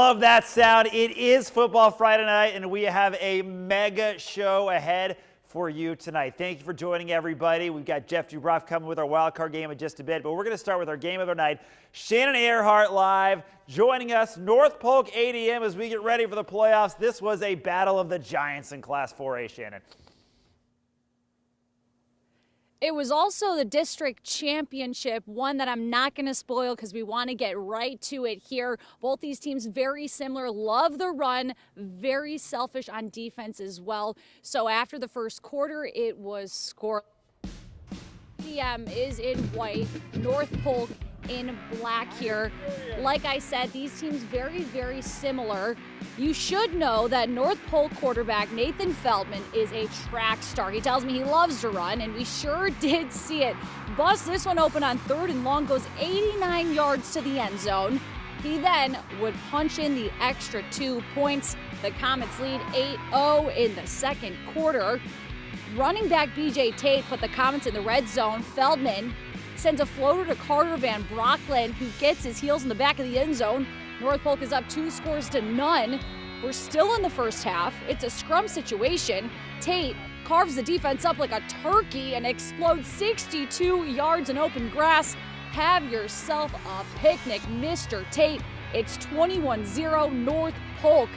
love that sound. It is Football Friday night, and we have a mega show ahead for you tonight. Thank you for joining, everybody. We've got Jeff Dubroff coming with our wild card game in just a bit, but we're going to start with our game of the night. Shannon Earhart live, joining us, North Polk ADM, as we get ready for the playoffs. This was a battle of the giants in Class 4A, Shannon. It was also the district championship, one that I'm not going to spoil because we want to get right to it here. Both these teams very similar, love the run, very selfish on defense as well. So after the first quarter, it was score. ADM is in white, North Polk in black here. Like I said, these teams very, very similar. You should know that North Polk quarterback Nathan Feldman is a track star. He tells me he loves to run, and we sure did see it. Busts this one open on 3rd and long, goes 89 yards to the end zone. He then would punch in the extra 2 points. The Comets lead 8-0 in the second quarter. Running back BJ Tate put the Comets in the red zone. Feldman sends a floater to Carter Van Brockland, who gets his heels in the back of the end zone. North Polk is up 2-0. We're still in the first half. It's a scrum situation. Tate carves the defense up like a turkey and explodes 62 yards in open grass. Have yourself a picnic, Mr. Tate. It's 21-0 North Polk.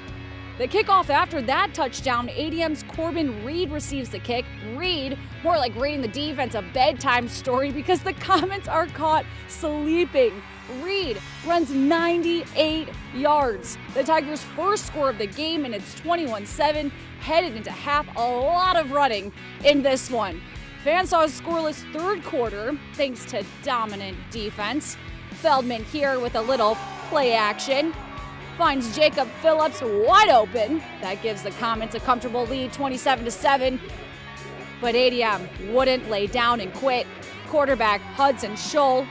The kickoff after that touchdown, ADM's Corbin Reed receives the kick. Reed, more like reading the defense, a bedtime story because the Comets are caught sleeping. Reed runs 98 yards. The Tigers' first score of the game, and it's 21-7. Headed into half, a lot of running in this one. Fans saw a scoreless third quarter thanks to dominant defense. Feldman here with a little play action. Finds Jacob Phillips wide open. That gives the Comets a comfortable lead, 27-7. But ADM wouldn't lay down and quit. Quarterback Hudson Scholl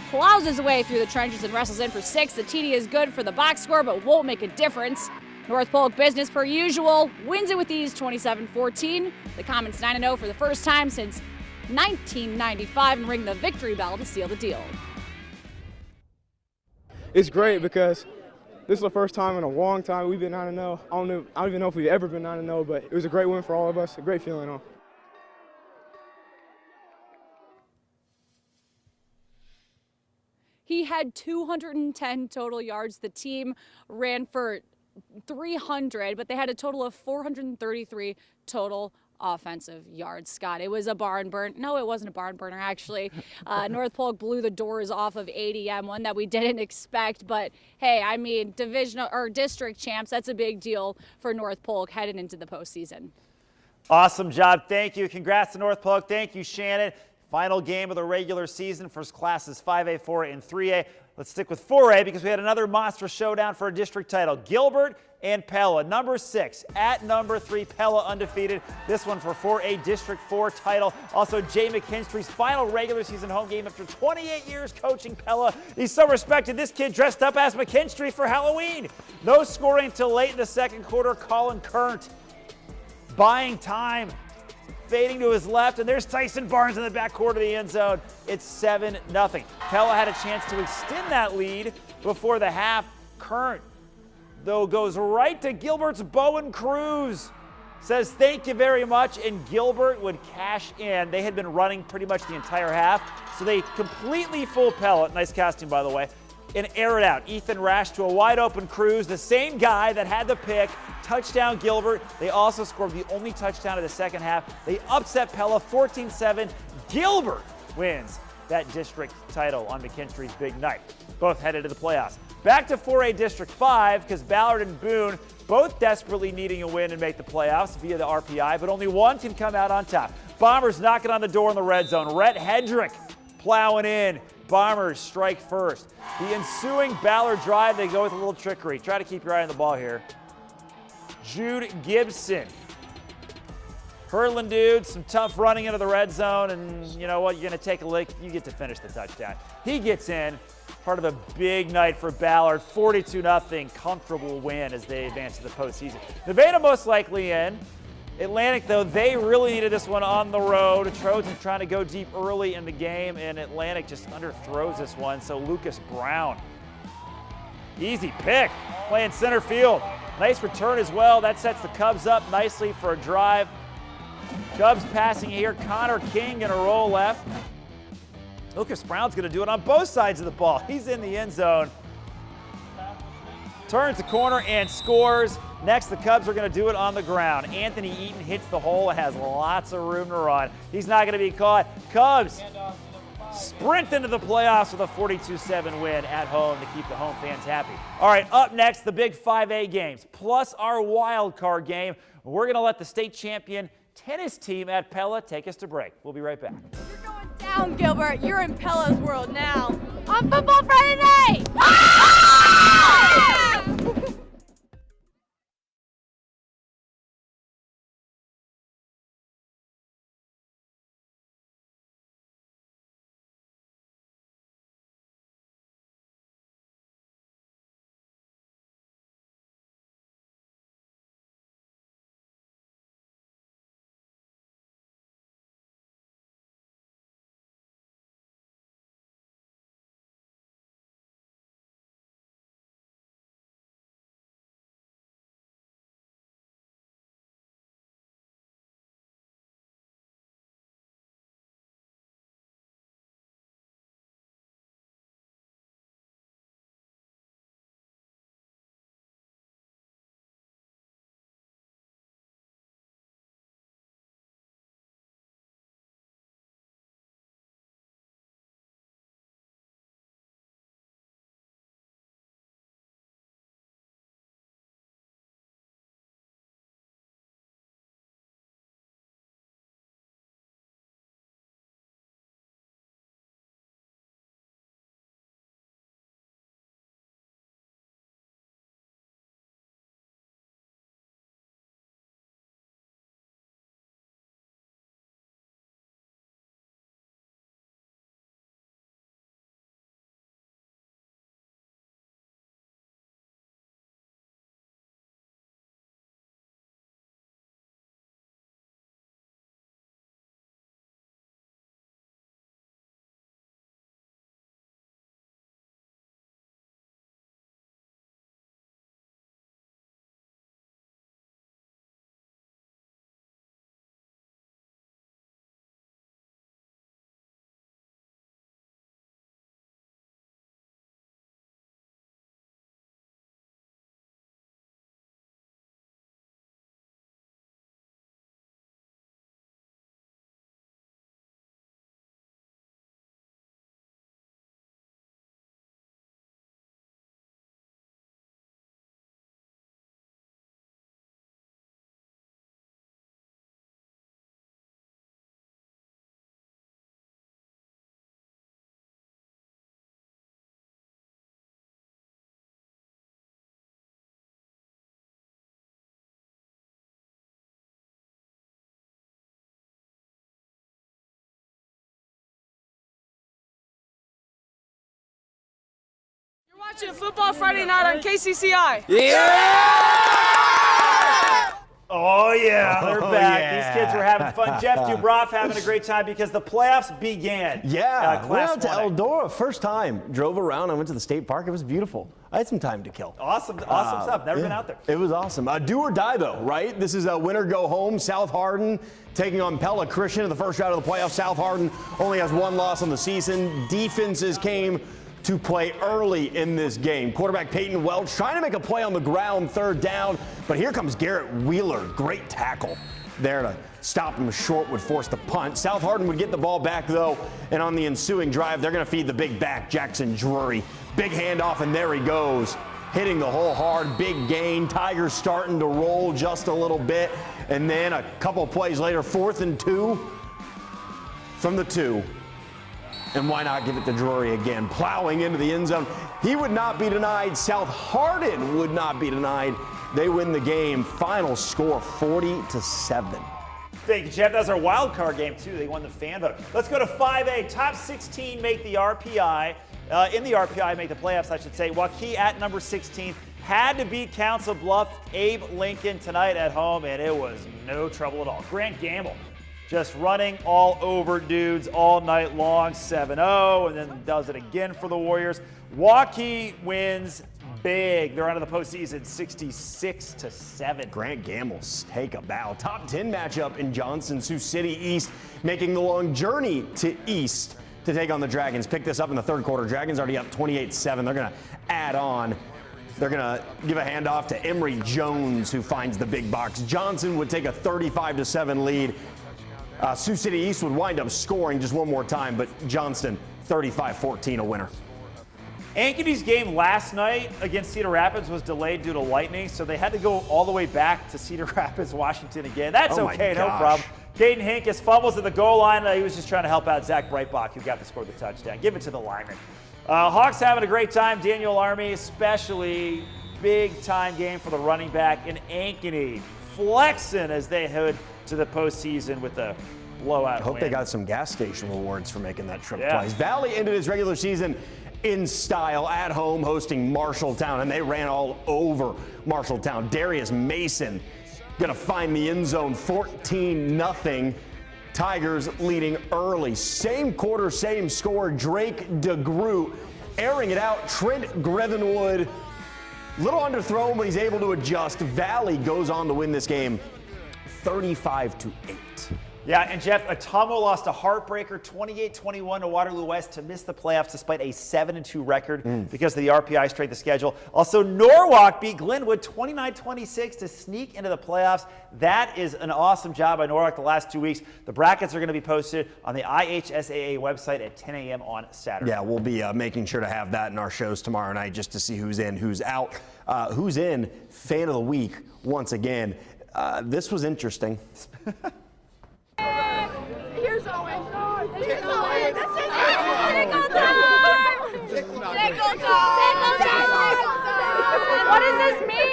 plows his way through the trenches and wrestles in for 6. The TD is good for the box score, but won't make a difference. North Polk, business per usual, wins it with ease, 27-14. The Comets 9-0 for the first time since 1995 and ring the victory bell to seal the deal. It's great because this is the first time in a long time we've been 9-0. I don't even know if we've ever been 9-0, but it was a great win for all of us, a great feeling on. He had 210 total yards. The team ran for 300, but they had a total of 433 total offensive yards. Scott, it was a barn burn. No, it wasn't a barn burner, actually. North Polk blew the doors off of ADM, one that we didn't expect. But hey, I mean, divisional or district champs, that's a big deal for North Polk headed into the postseason. Awesome job. Thank you. Congrats to North Polk. Thank you, Shannon. Final game of the regular season for classes 5A, 4A, and 3A. Let's stick with 4A because we had another monster showdown for a district title. Gilbert and Pella, number 6 at number 3. Pella undefeated. This one for 4A District 4 title. Also, Jay McKinstry's final regular season home game after 28 years coaching Pella. He's so respected. This kid dressed up as McKinstry for Halloween. No scoring until late in the second quarter. Colin Kernt buying time. Fading to his left, and there's Tyson Barnes in the back court of the end zone. It's 7-0. Pella had a chance to extend that lead before the half. Kernt, though, goes right to Gilbert's Bowen Cruz. Says thank you very much, and Gilbert would cash in. They had been running pretty much the entire half, so they completely fool Pella. Nice casting, by the way. And air it out. Ethan Rash to a wide open Cruz, the same guy that had the pick. Touchdown Gilbert. They also scored the only touchdown of the second half. They upset Pella 14-7. Gilbert wins that district title on McKinstry's big night. Both headed to the playoffs. Back to 4A District 5 because Ballard and Boone both desperately needing a win and make the playoffs via the RPI, but only one can come out on top. Bombers knocking on the door in the red zone. Rhett Hedrick plowing in. Bombers strike first. The ensuing Ballard drive, they go with a little trickery. Try to keep your eye on the ball here. Jude Gibson. Hurling dude, some tough running into the red zone, and you know what? You're going to take a lick. You get to finish the touchdown. He gets in. Part of a big night for Ballard. 42-0 comfortable win as they advance to the postseason. Nevada most likely in. Atlantic, though, they really needed this one on the road. Trojans trying to go deep early in the game, and Atlantic just underthrows this one. So Lucas Brown, easy pick. playing center field. Nice return as well. That sets the Cubs up nicely for a drive. Cubs passing here. Connor King going to roll left. Lucas Brown's going to do it on both sides of the ball. He's in the end zone. Turns the corner and scores. Next, the Cubs are going to do it on the ground. Anthony Eaton hits the hole and has lots of room to run. He's not going to be caught. Cubs sprint into the playoffs with a 42-7 win at home to keep the home fans happy. All right, up next, the big 5A games, plus our wild card game. We're going to let the state champion tennis team at Pella take us to break. We'll be right back. You're going down, Gilbert. You're in Pella's world now. On Football Friday night! Ah! You're watching Football Friday night on KCCI. Oh, yeah, they're back. Yeah. These kids were having fun. Jeff Dubroff having a great time because the playoffs began. Yeah, went out to Class 1A. Eldora, first time. Drove around, I went to the state park. It was beautiful. I had some time to kill. Awesome stuff. Never been out there. It was awesome. Do or die, though, right? This is a winner go home. South Hardin taking on Pella Christian in the first round of the playoffs. South Hardin only has one loss on the season. Defenses came to play early in this game. Quarterback Peyton Welch trying to make a play on the ground, third down, but here comes Garrett Wheeler. Great tackle there to stop him short, would force the punt. South Hardin would get the ball back, though, and on the ensuing drive, they're going to feed the big back, Jackson Drury. Big handoff, and there he goes, hitting the hole hard, big gain. Tigers starting to roll just a little bit, and then a couple plays later, 4th and 2 from the 2. And why not give it to Drury again? Plowing into the end zone. He would not be denied. South Hardin would not be denied. They win the game. Final score 40-7. Thank you, Jeff. That was our wild card game, too. They won the fan vote. Let's go to 5A. Top 16 make the RPI. In the RPI, make the playoffs, I should say. Waukee at number 16 had to beat Council Bluffs Abe Lincoln tonight at home, and it was no trouble at all. Grant Gamble just running all over dudes all night long, 7-0, and then does it again for the Warriors. Waukee wins big. They're out of the postseason 66-7. Grant Gamel's take a bow. Top 10 matchup in Johnson, Sioux City East, making the long journey to East to take on the Dragons. Pick this up in the third quarter. Dragons already up 28-7. They're going to add on. They're going to give a handoff to Emory Jones, who finds the big box. Johnson would take a 35-7 lead. Sioux City East would wind up scoring just one more time, but Johnston 35-14 a winner. Ankeny's game last night against Cedar Rapids was delayed due to lightning, so they had to go all the way back to Cedar Rapids, Washington again. That's okay, no problem. Caden Hinkes fumbles at the goal line. He was just trying to help out Zach Breitbach, who got to score the touchdown. Give it to the lineman. Hawks having a great time. Daniel Army, especially big-time game for the running back in Ankeny, flexing as they head to the postseason with the blowout I hope win. they got some gas station rewards for making that trip twice. Valley ended its regular season in style at home, hosting Marshalltown, and they ran all over Marshalltown. Darius Mason going to find the end zone, 14-0. Tigers leading early. Same quarter, same score. Drake DeGroot airing it out. Trent Grevenwood, little underthrown, but he's able to adjust. Valley goes on to win this game 35-8. Yeah, and Jeff, Atomo lost a heartbreaker 28-21 to Waterloo West to miss the playoffs despite a 7-2 record because of the RPI strength of schedule. Also, Norwalk beat Glenwood 29-26 to sneak into the playoffs. That is an awesome job by Norwalk the last 2 weeks. The brackets are going to be posted on the IHSAA website at 10 a.m. on Saturday. Yeah, we'll be making sure to have that in our shows tomorrow night just to see who's in, who's out. Who's in? Fan of the week once again. This was interesting. Here's Owen. Here's Owen. This is Tickle time. Tickle time. What does this mean?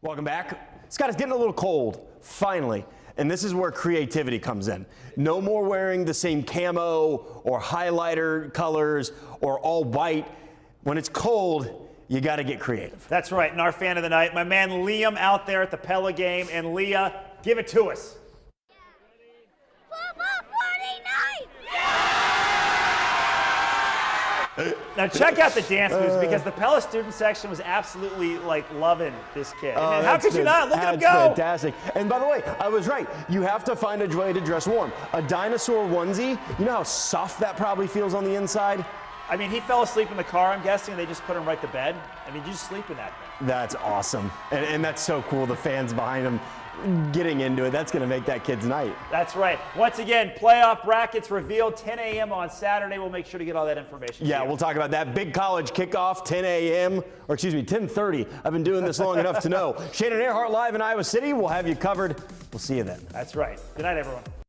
Welcome back. Scott, it's getting a little cold, finally. And this is where creativity comes in. No more wearing the same camo or highlighter colors or all white. When it's cold, you got to get creative. That's right. And our fan of the night, my man Liam out there at the Pella game. And Leah, give it to us. Football Friday night! Now check out the dance moves because the Pella student section was absolutely like loving this kid. And how could you not? Look at him go. Fantastic. And by the way, I was right. You have to find a way to dress warm. A dinosaur onesie, you know how soft that probably feels on the inside? I mean, he fell asleep in the car, I'm guessing, and they just put him right to bed. I mean, you just sleep in that thing. That's awesome. And that's so cool. The fans behind him getting into it. That's going to make that kid's night. That's right. Once again, playoff brackets revealed 10 a.m. on Saturday. We'll make sure to get all that information. Yeah, we'll talk about that. Big college kickoff, 10 a.m. or excuse me, 10:30. I've been doing this long enough to know. Shannon Earhart live in Iowa City. We'll have you covered. We'll see you then. That's right. Good night, everyone.